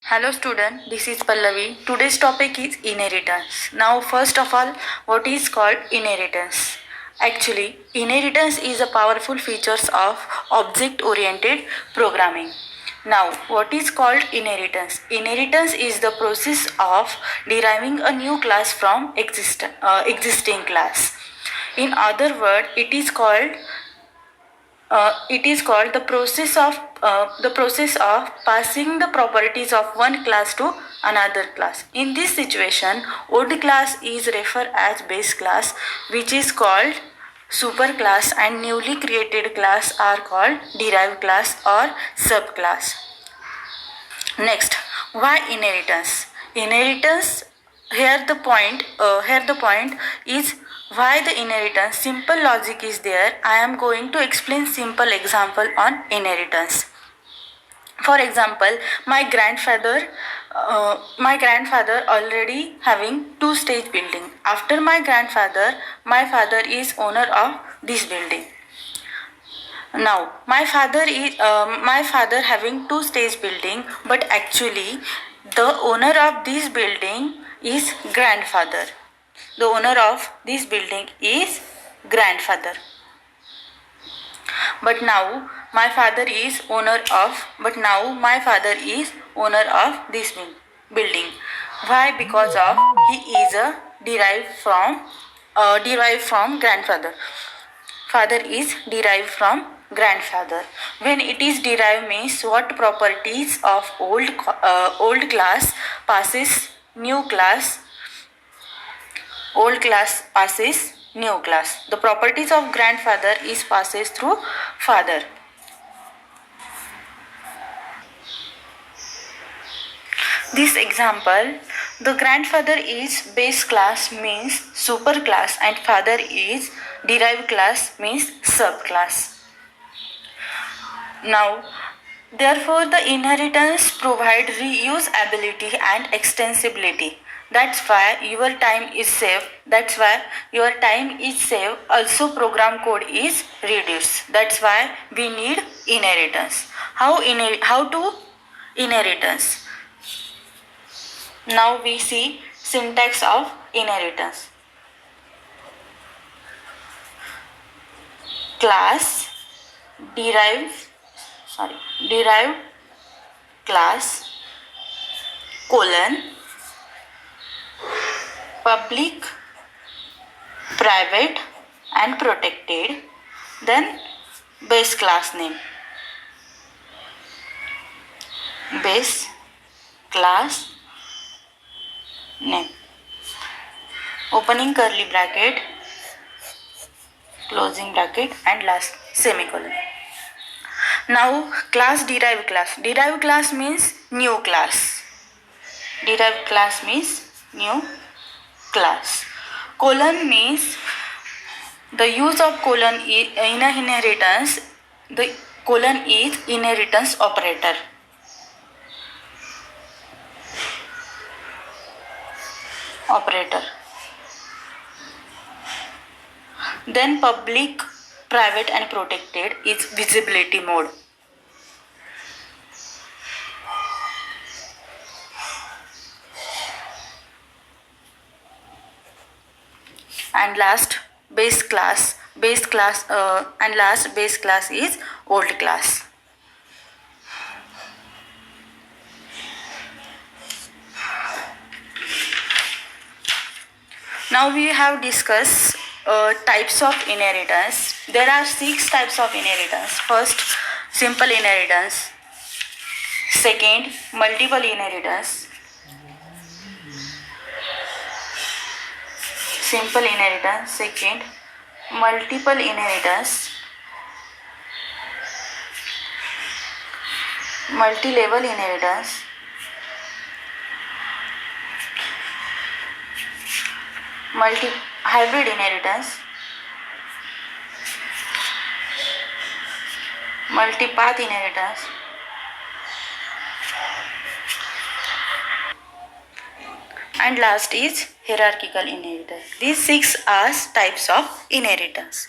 Hello student, this is Pallavi. Today's topic is inheritance. Now first of all, what is called inheritance? Actually, inheritance is a powerful features of object-oriented programming. Now, what is called inheritance? Inheritance is the process of deriving a new class from existing class. In other words, it is called the process of passing the properties of one class to another class. In this situation, old class is referred as base class, which is called superclass, and newly created class are called derived class or subclass. Next, why inheritance? Inheritance, here the point is why the inheritance. Simple logic is there. I am going to explain simple example on inheritance. For example, my grandfather already having two-stage building. After my grandfather, my father is owner of this building. Now, my father having two-stage building, but actually, the owner of this building is grandfather. The owner of this building is grandfather. But now my father is owner of this building. Why? Because of he is a derived from grandfather. Father is derived from grandfather. When it is derived means what properties of old class passes new class. Old class passes new class. The properties of grandfather is passes through father. This example, the grandfather is base class means super class, and father is derived class means subclass. Now, therefore, the inheritance provide reusability and extensibility. That's why your time is saved. Also, program code is reduced. That's why we need inheritance. How to inheritance? Now we see syntax of inheritance. Class derived class colon public, private and protected, then base class name. Base class name. Opening curly bracket, closing bracket and last semicolon. Now class derived class. Derived class means new class. Derived class means new class. Colon means the use of colon in a inheritance. The colon is inheritance operator. Then public, private and protected is visibility mode. And last base class is old class. Now we have discussed types of inheritance. There are 6 types of inheritance. First, simple inheritance. Second, multiple inheritance. Simple inheritance. Second, multiple inheritance. Multi-level inheritance. Hybrid inheritance. Multi-path inheritance. And last is hierarchical inheritance. These 6 are types of inheritance.